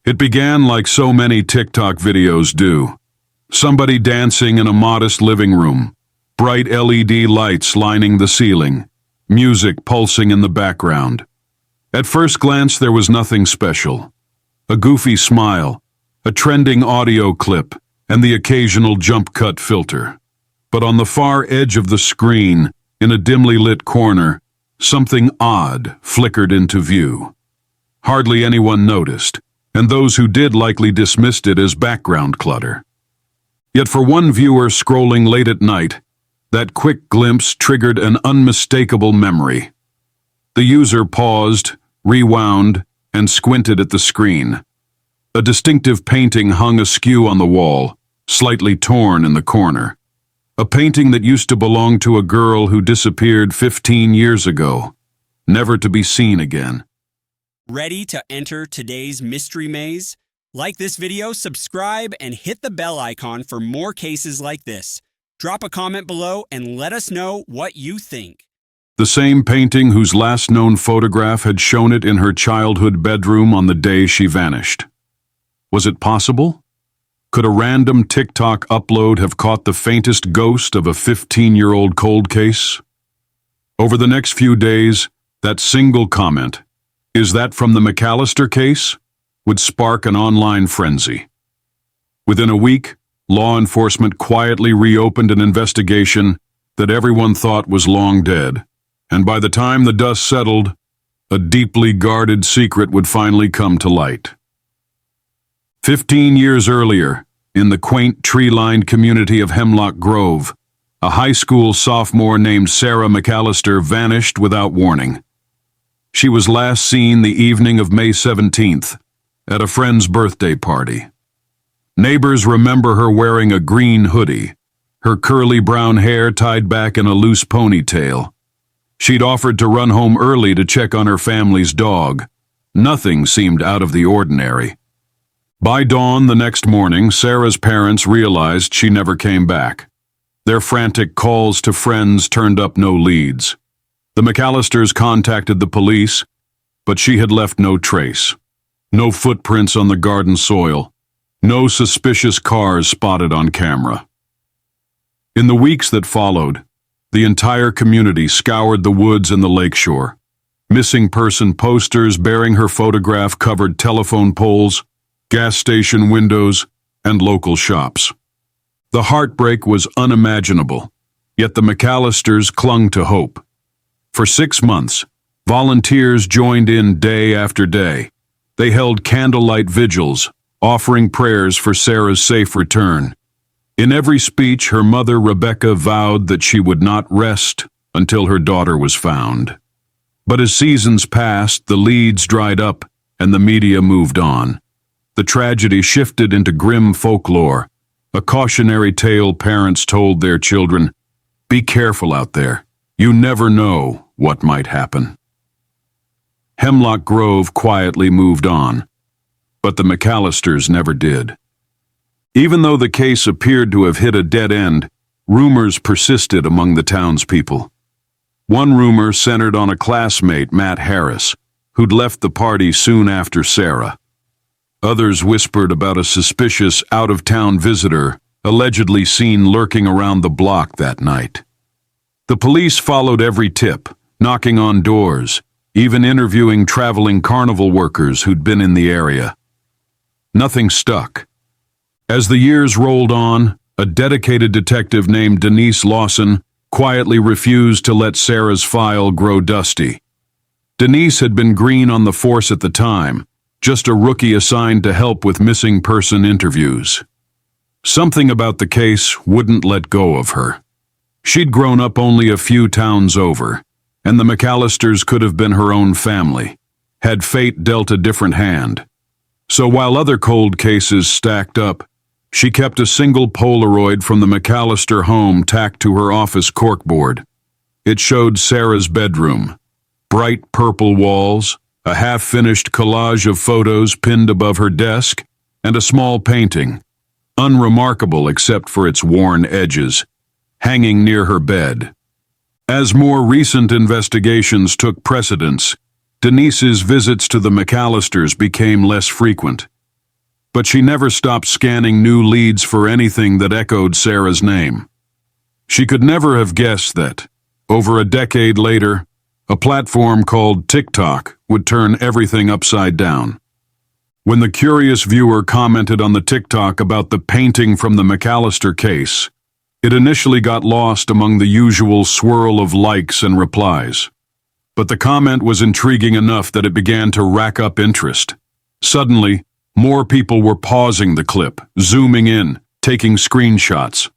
It began like so many TikTok videos do. Somebody dancing in a modest living room, bright LED lights lining the ceiling, music pulsing in the background. At first glance, there was nothing special. A goofy smile, a trending audio clip, and the occasional jump cut filter. But on the far edge of the screen, in a dimly lit corner, something odd flickered into view. Hardly anyone noticed, and those who did likely dismissed it as background clutter. Yet for one viewer scrolling late at night, that quick glimpse triggered an unmistakable memory. The user paused, rewound, and squinted at the screen. A distinctive painting hung askew on the wall, slightly torn in the corner. A painting that used to belong to a girl who disappeared 15 years ago, never to be seen again. Ready to enter today's mystery maze? Like this video, subscribe, and hit the bell icon for more cases like this. Drop a comment below and let us know what you think. The same painting whose last known photograph had shown it in her childhood bedroom on the day she vanished. Was it possible? Could a random TikTok upload have caught the faintest ghost of a 15-year-old cold case? Over the next few days, that single comment, "Is that from the McAllister case?" would spark an online frenzy. Within a week, law enforcement quietly reopened an investigation that everyone thought was long dead, and by the time the dust settled, a deeply guarded secret would finally come to light. 15 years earlier, in the quaint tree-lined community of Hemlock Grove, a high school sophomore named Sarah McAllister vanished without warning. She was last seen the evening of May 17th, at a friend's birthday party. Neighbors remember her wearing a green hoodie, her curly brown hair tied back in a loose ponytail. She'd offered to run home early to check on her family's dog. Nothing seemed out of the ordinary. By dawn the next morning, Sarah's parents realized she never came back. Their frantic calls to friends turned up no leads. The McAllisters contacted the police, but she had left no trace. No footprints on the garden soil. No suspicious cars spotted on camera. In the weeks that followed, the entire community scoured the woods and the lakeshore. Missing person posters bearing her photograph covered telephone poles, gas station windows, and local shops. The heartbreak was unimaginable, yet the McAllisters clung to hope. For 6 months, volunteers joined in day after day. They held candlelight vigils, offering prayers for Sarah's safe return. In every speech, her mother, Rebecca, vowed that she would not rest until her daughter was found. But as seasons passed, the leads dried up and the media moved on. The tragedy shifted into grim folklore, a cautionary tale parents told their children, "Be careful out there. You never know what might happen." Hemlock Grove quietly moved on, but the McAllisters never did. Even though the case appeared to have hit a dead end, rumors persisted among the townspeople. One rumor centered on a classmate, Matt Harris, who'd left the party soon after Sarah. Others whispered about a suspicious out-of-town visitor allegedly seen lurking around the block that night. The police followed every tip, knocking on doors, even interviewing traveling carnival workers who'd been in the area. Nothing stuck. As the years rolled on, a dedicated detective named Denise Lawson quietly refused to let Sarah's file grow dusty. Denise had been green on the force at the time, just a rookie assigned to help with missing person interviews. Something about the case wouldn't let go of her. She'd grown up only a few towns over, and the McAllisters could have been her own family, had fate dealt a different hand. So while other cold cases stacked up, she kept a single Polaroid from the McAllister home tacked to her office corkboard. It showed Sarah's bedroom, bright purple walls, a half-finished collage of photos pinned above her desk, and a small painting, unremarkable except for its worn edges, hanging near her bed. As more recent investigations took precedence, Denise's visits to the McAllisters became less frequent. But she never stopped scanning new leads for anything that echoed Sarah's name. She could never have guessed that, over a decade later, a platform called TikTok would turn everything upside down. When the curious viewer commented on the TikTok about the painting from the McAllister case, it initially got lost among the usual swirl of likes and replies. But the comment was intriguing enough that it began to rack up interest. Suddenly, more people were pausing the clip, zooming in, taking screenshots.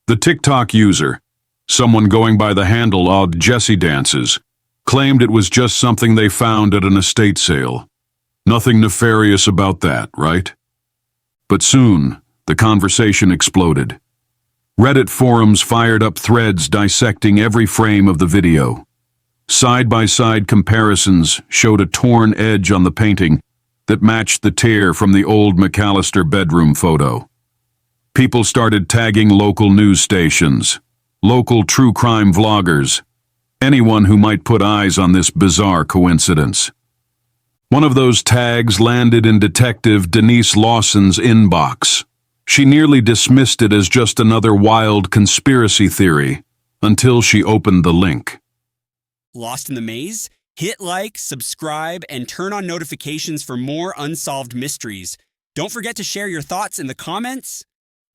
The TikTok user, someone going by the handle Odd Jessie Dances, claimed it was just something they found at an estate sale. Nothing nefarious about that, right? But soon, the conversation exploded. Reddit forums fired up threads dissecting every frame of the video. Side-by-side comparisons showed a torn edge on the painting that matched the tear from the old McAllister bedroom photo. People started tagging local news stations, local true crime vloggers, anyone who might put eyes on this bizarre coincidence. One of those tags landed in Detective Denise Lawson's inbox. She nearly dismissed it as just another wild conspiracy theory until she opened the link. Lost in the maze? Hit like, subscribe, and turn on notifications for more unsolved mysteries. Don't forget to share your thoughts in the comments.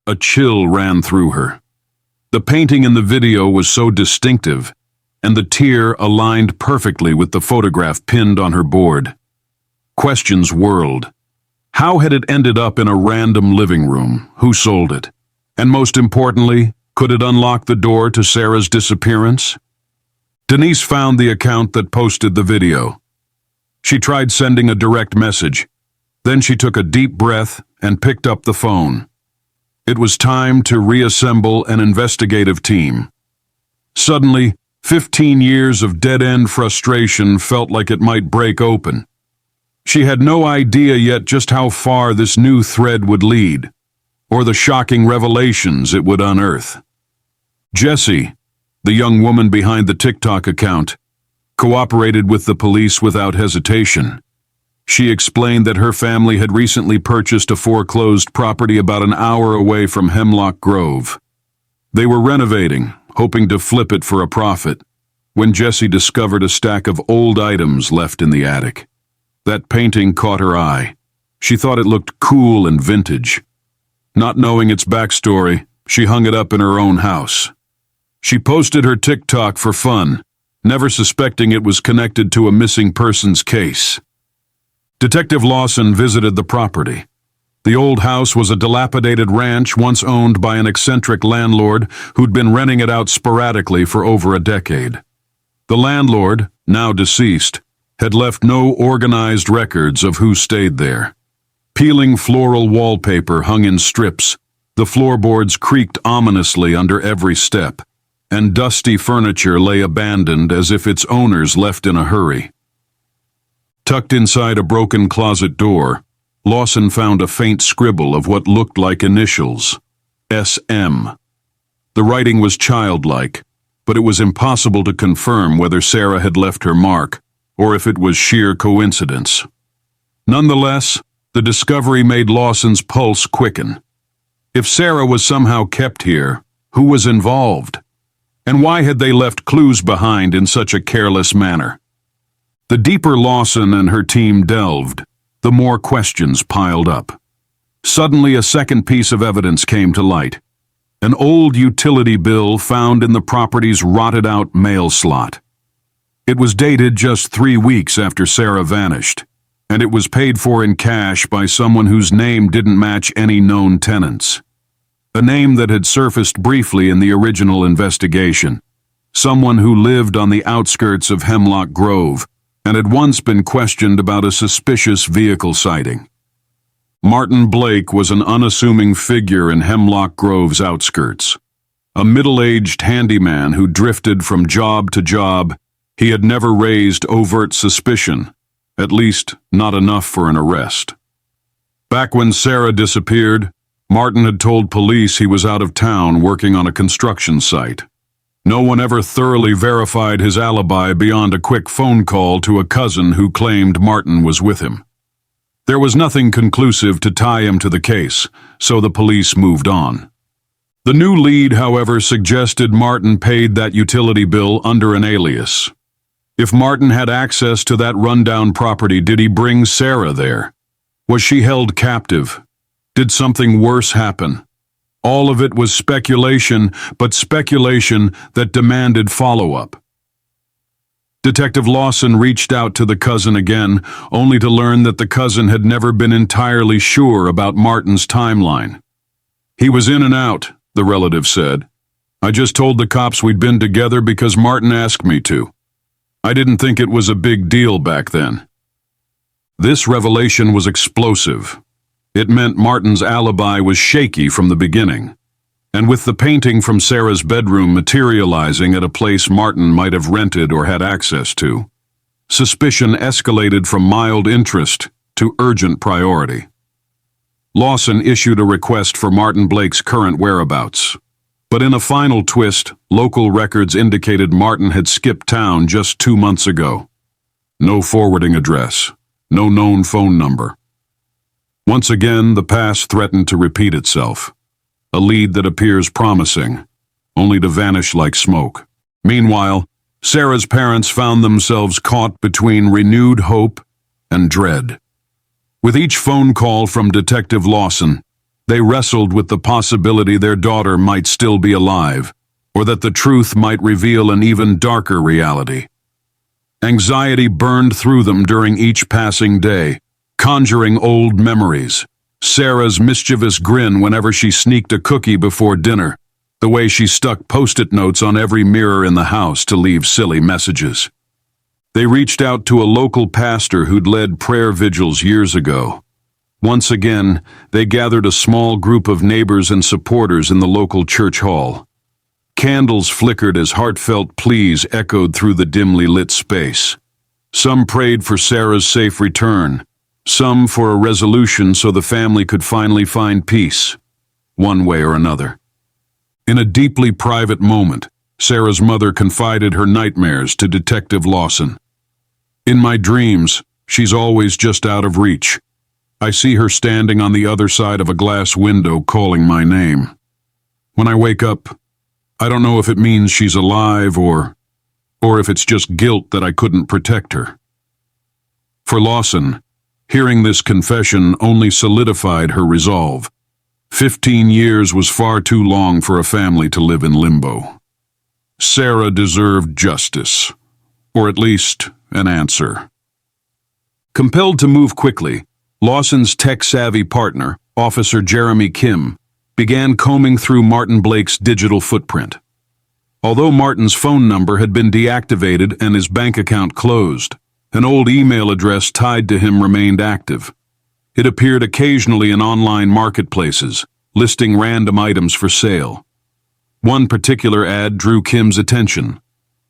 A chill ran through her. The painting in the video was so distinctive, and the tear aligned perfectly with the photograph pinned on her board. Questions whirled. How had it ended up in a random living room? Who sold it? And most importantly, could it unlock the door to Sarah's disappearance? Denise found the account that posted the video. She tried sending a direct message. Then she took a deep breath and picked up the phone. It was time to reassemble an investigative team. Suddenly, 15 years of dead-end frustration felt like it might break open. She had no idea yet just how far this new thread would lead, or the shocking revelations it would unearth. Jessie, the young woman behind the TikTok account, cooperated with the police without hesitation. She explained that her family had recently purchased a foreclosed property about an hour away from Hemlock Grove. They were renovating, hoping to flip it for a profit, when Jessie discovered a stack of old items left in the attic. That painting caught her eye. She thought it looked cool and vintage. Not knowing its backstory, she hung it up in her own house. She posted her TikTok for fun, never suspecting it was connected to a missing persons case. Detective Lawson visited the property. The old house was a dilapidated ranch once owned by an eccentric landlord who'd been renting it out sporadically for over a decade. The landlord, now deceased, had left no organized records of who stayed there. Peeling floral wallpaper hung in strips, the floorboards creaked ominously under every step, and dusty furniture lay abandoned as if its owners left in a hurry. Tucked inside a broken closet door, Lawson found a faint scribble of what looked like initials, SM. The writing was childlike, but it was impossible to confirm whether Sarah had left her mark or if it was sheer coincidence. Nonetheless, the discovery made Lawson's pulse quicken. If Sarah was somehow kept here, who was involved? And why had they left clues behind in such a careless manner? The deeper Lawson and her team delved, the more questions piled up. Suddenly, a second piece of evidence came to light. An old utility bill found in the property's rotted-out mail slot. It was dated just 3 weeks after Sarah vanished, and it was paid for in cash by someone whose name didn't match any known tenants. A name that had surfaced briefly in the original investigation. Someone who lived on the outskirts of Hemlock Grove and had once been questioned about a suspicious vehicle sighting. Martin Blake was an unassuming figure in Hemlock Grove's outskirts. A middle-aged handyman who drifted from job to job. He had never raised overt suspicion, at least not enough for an arrest. Back when Sarah disappeared, Martin had told police he was out of town working on a construction site. No one ever thoroughly verified his alibi beyond a quick phone call to a cousin who claimed Martin was with him. There was nothing conclusive to tie him to the case, so the police moved on. The new lead, however, suggested Martin paid that utility bill under an alias. If Martin had access to that rundown property, did he bring Sarah there? Was she held captive? Did something worse happen? All of it was speculation, but speculation that demanded follow-up. Detective Lawson reached out to the cousin again, only to learn that the cousin had never been entirely sure about Martin's timeline. He was in and out, the relative said. I just told the cops we'd been together because Martin asked me to. I didn't think it was a big deal back then. This revelation was explosive. It meant Martin's alibi was shaky from the beginning. And with the painting from Sarah's bedroom materializing at a place Martin might have rented or had access to, suspicion escalated from mild interest to urgent priority. Lawson issued a request for Martin Blake's current whereabouts. But in a final twist, local records indicated Martin had skipped town just 2 months ago. No forwarding address, no known phone number. Once again, the past threatened to repeat itself. A lead that appears promising, only to vanish like smoke. Meanwhile, Sarah's parents found themselves caught between renewed hope and dread. With each phone call from Detective Lawson, they wrestled with the possibility their daughter might still be alive, or that the truth might reveal an even darker reality. Anxiety burned through them during each passing day, conjuring old memories. Sarah's mischievous grin whenever she sneaked a cookie before dinner, the way she stuck post-it notes on every mirror in the house to leave silly messages. They reached out to a local pastor who'd led prayer vigils years ago. Once again, they gathered a small group of neighbors and supporters in the local church hall. Candles flickered as heartfelt pleas echoed through the dimly lit space. Some prayed for Sarah's safe return, some for a resolution so the family could finally find peace, one way or another. In a deeply private moment, Sarah's mother confided her nightmares to Detective Lawson. In my dreams, she's always just out of reach. I see her standing on the other side of a glass window calling my name. When I wake up, I don't know if it means she's alive or if it's just guilt that I couldn't protect her. For Lawson, hearing this confession only solidified her resolve. 15 years was far too long for a family to live in limbo. Sarah deserved justice, or at least an answer. Compelled to move quickly, Lawson's tech-savvy partner, Officer Jeremy Kim, began combing through Martin Blake's digital footprint. Although Martin's phone number had been deactivated and his bank account closed, an old email address tied to him remained active. It appeared occasionally in online marketplaces, listing random items for sale. One particular ad drew Kim's attention.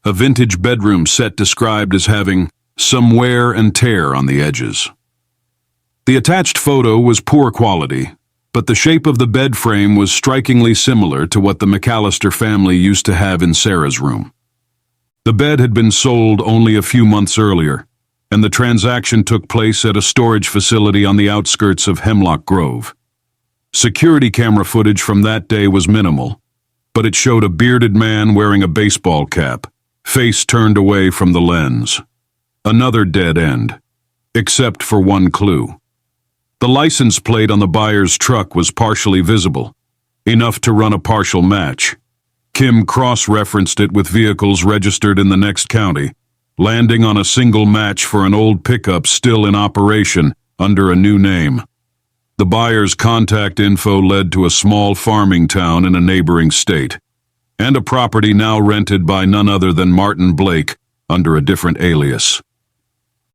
A vintage bedroom set described as having some wear and tear on the edges. The attached photo was poor quality, but the shape of the bed frame was strikingly similar to what the McAllister family used to have in Sarah's room. The bed had been sold only a few months earlier, and the transaction took place at a storage facility on the outskirts of Hemlock Grove. Security camera footage from that day was minimal, but it showed a bearded man wearing a baseball cap, face turned away from the lens. Another dead end, except for one clue. The license plate on the buyer's truck was partially visible, enough to run a partial match. Kim cross-referenced it with vehicles registered in the next county, landing on a single match for an old pickup still in operation under a new name. The buyer's contact info led to a small farming town in a neighboring state, and a property now rented by none other than Martin Blake under a different alias.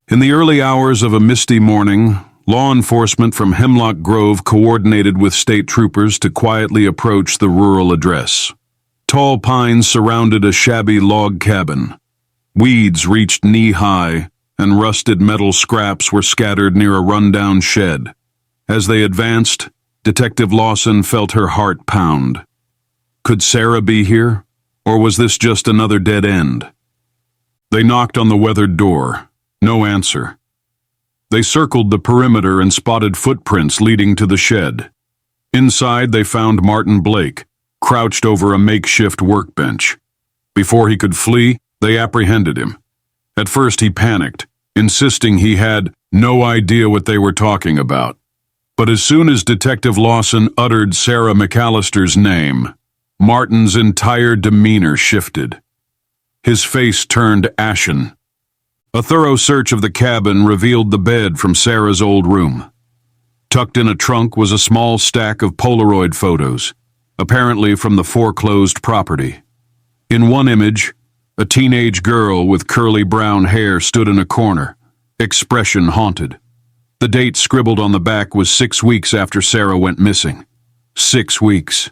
In the early hours of a misty morning, law enforcement from Hemlock Grove coordinated with state troopers to quietly approach the rural address. Tall pines surrounded a shabby log cabin. Weeds reached knee-high, and rusted metal scraps were scattered near a rundown shed. As they advanced, Detective Lawson felt her heart pound. Could Sarah be here, or was this just another dead end? They knocked on the weathered door. No answer. They circled the perimeter and spotted footprints leading to the shed. Inside, they found Martin Blake, crouched over a makeshift workbench. Before he could flee, they apprehended him. At first, he panicked, insisting he had no idea what they were talking about. But as soon as Detective Lawson uttered Sarah McAllister's name, Martin's entire demeanor shifted. His face turned ashen. A thorough search of the cabin revealed the bed from Sarah's old room. Tucked in a trunk was a small stack of Polaroid photos, apparently from the foreclosed property. In one image, a teenage girl with curly brown hair stood in a corner, expression haunted. The date scribbled on the back was 6 weeks after Sarah went missing. 6 weeks.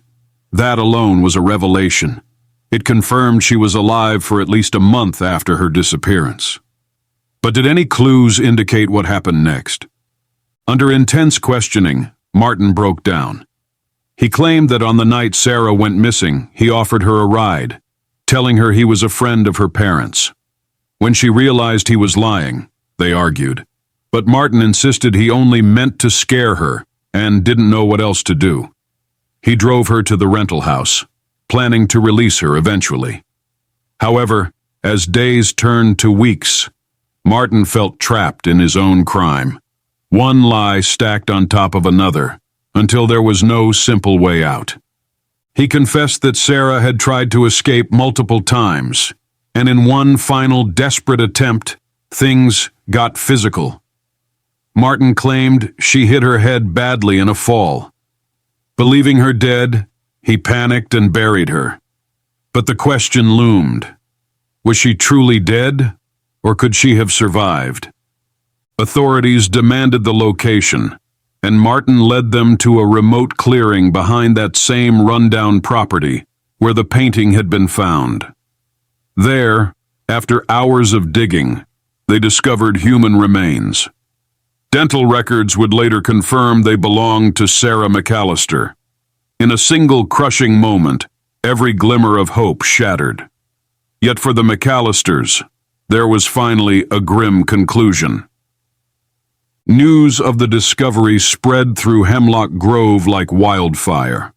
That alone was a revelation. It confirmed she was alive for at least a month after her disappearance. But did any clues indicate what happened next? Under intense questioning, Martin broke down. He claimed that on the night Sarah went missing, he offered her a ride, telling her he was a friend of her parents. When she realized he was lying, they argued. But Martin insisted he only meant to scare her and didn't know what else to do. He drove her to the rental house, planning to release her eventually. However, as days turned to weeks, Martin felt trapped in his own crime. One lie stacked on top of another, until there was no simple way out. He confessed that Sarah had tried to escape multiple times, and in one final desperate attempt, things got physical. Martin claimed she hit her head badly in a fall. Believing her dead, he panicked and buried her. But the question loomed. Was she truly dead, or could she have survived? Authorities demanded the location, and Martin led them to a remote clearing behind that same rundown property where the painting had been found. There, after hours of digging, they discovered human remains. Dental records would later confirm they belonged to Sarah McAllister. In a single crushing moment, every glimmer of hope shattered. Yet for the McAllisters, there was finally a grim conclusion. News of the discovery spread through Hemlock Grove like wildfire.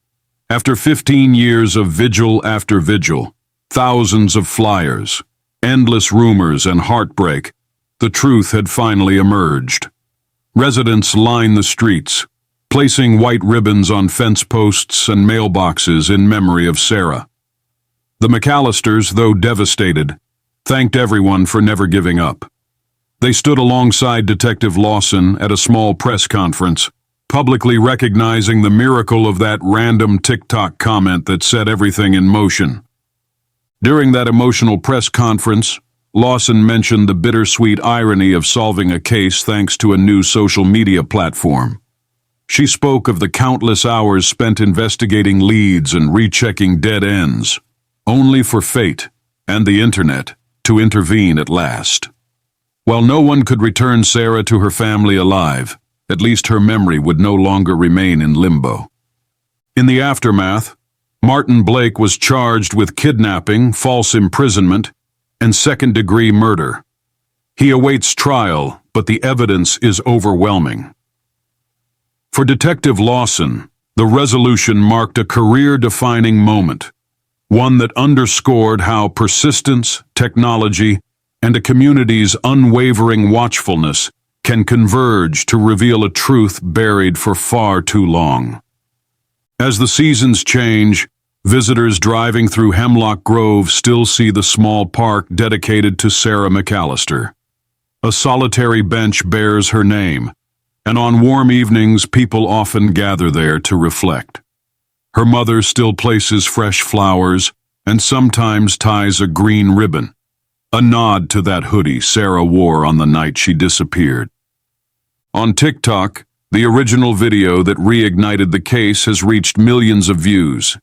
After 15 years of vigil after vigil, thousands of flyers, endless rumors and heartbreak, the truth had finally emerged. Residents lined the streets, placing white ribbons on fence posts and mailboxes in memory of Sarah. The McAllisters, though devastated, thanked everyone for never giving up. They stood alongside Detective Lawson at a small press conference, publicly recognizing the miracle of that random TikTok comment that set everything in motion. During that emotional press conference, Lawson mentioned the bittersweet irony of solving a case thanks to a new social media platform. She spoke of the countless hours spent investigating leads and rechecking dead ends, only for fate and the internet to intervene at last. While no one could return Sarah to her family alive, at least her memory would no longer remain in limbo. In the aftermath, Martin Blake was charged with kidnapping, false imprisonment, and second-degree murder. He awaits trial, but the evidence is overwhelming. For Detective Lawson, the resolution marked a career-defining moment, one that underscored how persistence, technology, and a community's unwavering watchfulness can converge to reveal a truth buried for far too long. As the seasons change, visitors driving through Hemlock Grove still see the small park dedicated to Sarah McAllister. A solitary bench bears her name, and on warm evenings people often gather there to reflect. Her mother still places fresh flowers and sometimes ties a green ribbon, a nod to that hoodie Sarah wore on the night she disappeared. On TikTok, the original video that reignited the case has reached millions of views.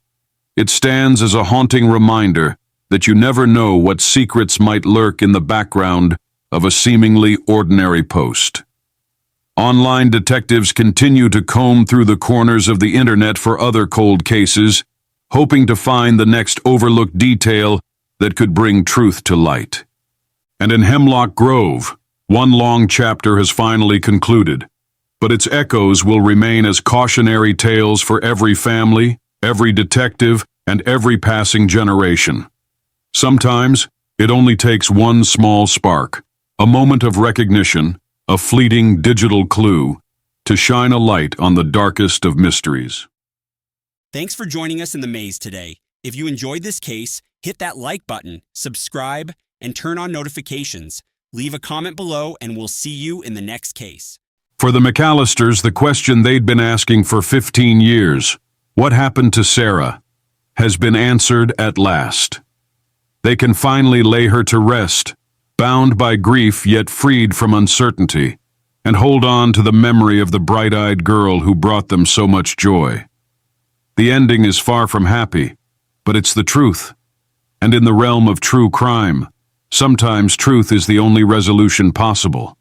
It stands as a haunting reminder that you never know what secrets might lurk in the background of a seemingly ordinary post. Online detectives continue to comb through the corners of the internet for other cold cases, hoping to find the next overlooked detail that could bring truth to light. And in Hemlock Grove, One long chapter has finally concluded, but its echoes will remain as cautionary tales for every family, every detective, and every passing generation. Sometimes, it only takes one small spark, a moment of recognition, a fleeting digital clue, to shine a light on the darkest of mysteries. Thanks for joining us in the maze today. If you enjoyed this case, hit that like button, subscribe, and turn on notifications. Leave a comment below and we'll see you in the next case. For the McAllisters, the question they'd been asking for 15 years, what happened to Sarah, has been answered at last. They can finally lay her to rest, bound by grief yet freed from uncertainty, and hold on to the memory of the bright-eyed girl who brought them so much joy. The ending is far from happy, but it's the truth. And in the realm of true crime, sometimes truth is the only resolution possible.